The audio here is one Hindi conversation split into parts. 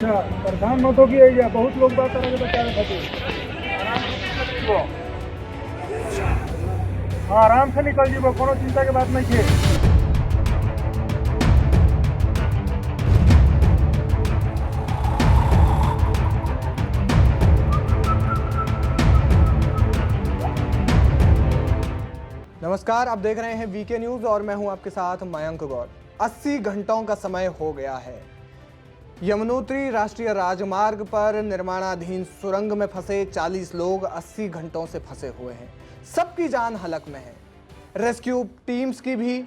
अच्छा परेशान मत हो कि यही है, बहुत लोग बात करेंगे बेचारे खातिर। हाँ आराम से निकल जीवो, कोनो चिंता के बात नहीं है। नमस्कार, आप देख रहे हैं वीके न्यूज और मैं हूं आपके साथ मयंक गौर। 80 घंटों का समय हो गया है। यमुनोत्री राष्ट्रीय राजमार्ग पर निर्माणाधीन सुरंग में फंसे 40 लोग 80 घंटों से फंसे हुए हैं। सबकी जान हलक में है। रेस्क्यू टीम्स की भी,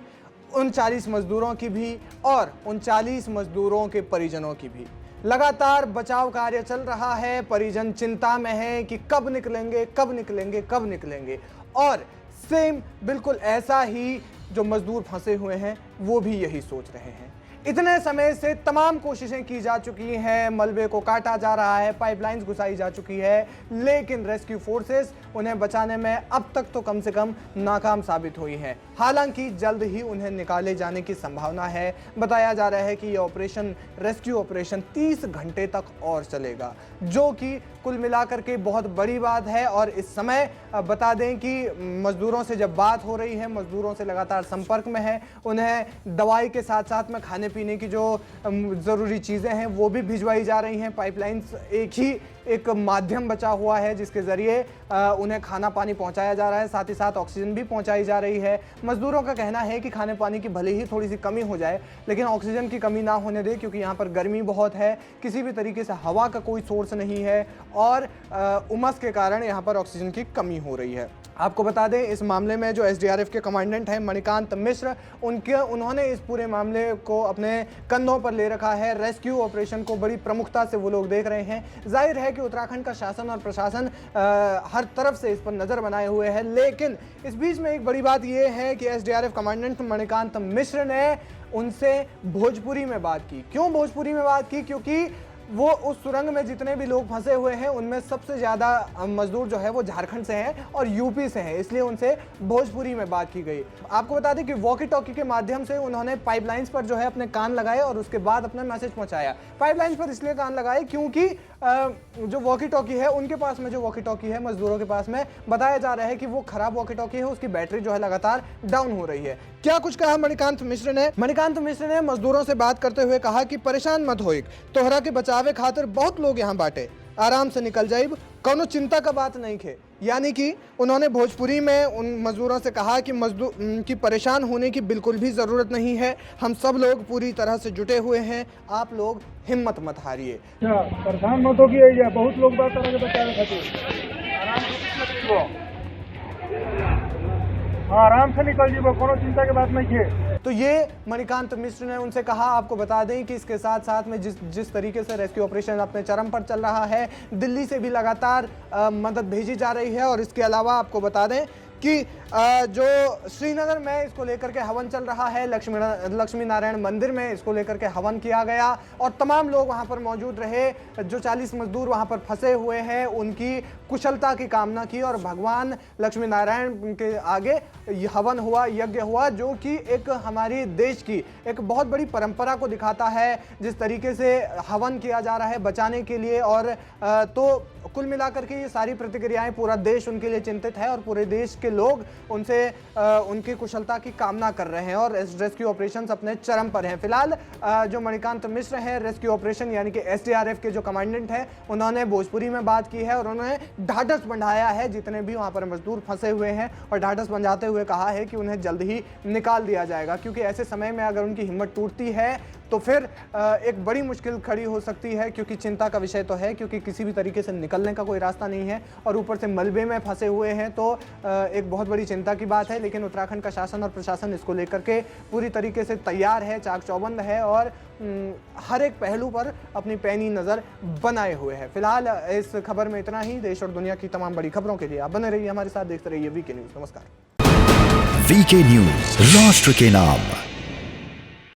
उन 40 मजदूरों की भी और उन 40 मजदूरों के परिजनों की भी। लगातार बचाव कार्य चल रहा है। परिजन चिंता में है कि कब निकलेंगे, कब निकलेंगे, कब निकलेंगे। और सेम बिल्कुल ऐसा ही जो मजदूर फंसे हुए हैं वो भी यही सोच रहे हैं। इतने समय से तमाम कोशिशें की जा चुकी हैं, मलबे को काटा जा रहा है, पाइपलाइंस घुसाई जा चुकी है, लेकिन रेस्क्यू फोर्सेस उन्हें बचाने में अब तक तो कम से कम नाकाम साबित हुई हैं। हालांकि जल्द ही उन्हें निकाले जाने की संभावना है। बताया जा रहा है कि यह ऑपरेशन, रेस्क्यू ऑपरेशन 30 घंटे तक और चलेगा, जो कि कुल मिलाकर के बहुत बड़ी बात है। और इस समय बता दें कि मजदूरों से जब बात हो रही है, मजदूरों से लगातार संपर्क में है, उन्हें दवाई के साथ साथ में खाने पीने की जो ज़रूरी चीज़ें हैं वो भी भिजवाई जा रही हैं। पाइपलाइंस एक माध्यम बचा हुआ है जिसके ज़रिए उन्हें खाना पानी पहुंचाया जा रहा है, साथ ही साथ ऑक्सीजन भी पहुंचाई जा रही है। मजदूरों का कहना है कि खाने पानी की भले ही थोड़ी सी कमी हो जाए, लेकिन ऑक्सीजन की कमी ना होने दे, क्योंकि यहाँ पर गर्मी बहुत है, किसी भी तरीके से हवा का कोई सोर्स नहीं है और उमस के कारण यहाँ पर ऑक्सीजन की कमी हो रही है। आपको बता दें, इस मामले में जो एसडीआरएफ के कमांडेंट हैं मणिकांत मिश्र, उन्होंने इस पूरे मामले को अपने कंधों पर ले रखा है। रेस्क्यू ऑपरेशन को बड़ी प्रमुखता से वो लोग देख रहे हैं। जाहिर है कि उत्तराखंड का शासन और प्रशासन हर तरफ से इस पर नज़र बनाए हुए है, लेकिन इस बीच में एक बड़ी बात यह है कि एसडीआरएफ कमांडेंट मणिकांत मिश्र ने उनसे भोजपुरी में बात की। क्यों भोजपुरी में बात की? क्योंकि वो उस सुरंग में जितने भी लोग फंसे हुए हैं उनमें सबसे ज़्यादा मजदूर जो है वो झारखंड से हैं और यूपी से हैं, इसलिए उनसे भोजपुरी में बात की गई। आपको बता दें कि वॉकी टॉकी के माध्यम से उन्होंने पाइपलाइंस पर जो है अपने कान लगाए और उसके बाद अपना मैसेज पहुंचाया। पाइपलाइंस पर इसलिए कान लगाए क्योंकि जो वॉकी टॉकी है उनके पास में, जो वॉकी टॉकी है मजदूरों के पास में, बताया जा रहा है कि वो खराब वॉकी टॉकी है, उसकी बैटरी जो है लगातार डाउन हो रही है। क्या कुछ कहा मणिकांत मिश्र ने? मणिकांत मिश्र ने मजदूरों से बात करते हुए कहा कि परेशान मत होइक, तोहरा के बचावे खातिर बहुत लोग यहाँ बाटे, आराम से निकल जाइब, कोनो चिंता का बात नहीं खे। यानी कि उन्होंने भोजपुरी में उन मजदूरों से कहा कि मजदूर की परेशान होने की बिल्कुल भी ज़रूरत नहीं है, हम सब लोग पूरी तरह से जुटे हुए हैं, आप लोग हिम्मत मत हारिए। अच्छा परेशान मत हो कि यही है, बहुत लोग बात करेंगे बेचारे खातिर। आराम से जीवो, हाँ आराम से निकल जीवो, कोनो चिंता के बात नहीं है। तो ये मणिकांत मिश्र ने उनसे कहा। आपको बता दें कि इसके साथ साथ में जिस तरीके से रेस्क्यू ऑपरेशन अपने चरम पर चल रहा है, दिल्ली से भी लगातार मदद भेजी जा रही है। और इसके अलावा आपको बता दें कि जो श्रीनगर में इसको लेकर के हवन चल रहा है, लक्ष्मी नारायण मंदिर में इसको लेकर के हवन किया गया और तमाम लोग वहां पर मौजूद रहे। जो 40 मजदूर वहां पर फंसे हुए हैं उनकी कुशलता की कामना की और भगवान लक्ष्मी नारायण के आगे हवन हुआ, यज्ञ हुआ, जो कि एक हमारी देश की एक बहुत बड़ी परंपरा को दिखाता है। जिस तरीके से हवन किया जा रहा है बचाने के लिए, और तो कुल मिलाकर के ये सारी प्रतिक्रियाएं, पूरा देश उनके लिए चिंतित है और पूरे देश के लोग उनसे उनकी कुशलता की कामना कर रहे हैं और रेस्क्यू ऑपरेशंस अपने चरम पर हैं। फिलहाल जो मणिकांत मिश्र हैं, रेस्क्यू ऑपरेशन यानी कि एसडीआरएफ के जो कमांडेंट हैं, उन्होंने भोजपुरी में बात की है और उन्होंने ढाढ़स बंधाया है जितने भी वहां पर मजदूर फंसे हुए हैं, और ढाढ़स बंधाते हुए कहा है कि उन्हें जल्द ही निकाल दिया जाएगा, क्योंकि ऐसे समय में अगर उनकी हिम्मत टूटती है तो फिर एक बड़ी मुश्किल खड़ी हो सकती है। क्योंकि चिंता का विषय तो है, क्योंकि किसी भी तरीके से निकलने का कोई रास्ता नहीं है और ऊपर से मलबे में फंसे हुए हैं, तो एक बहुत बड़ी चिंता की बात है। लेकिन उत्तराखंड का शासन और प्रशासन इसको लेकर के पूरी तरीके से तैयार है, चाक चौबंद है और हर एक पहलू पर अपनी पैनी नज़र बनाए हुए है। फिलहाल इस खबर में इतना ही। देश और दुनिया की तमाम बड़ी खबरों के लिए आप बने रहिए हमारे साथ, देखते रहिए वीके न्यूज़। नमस्कार। वीके न्यूज, राष्ट्र के नाम।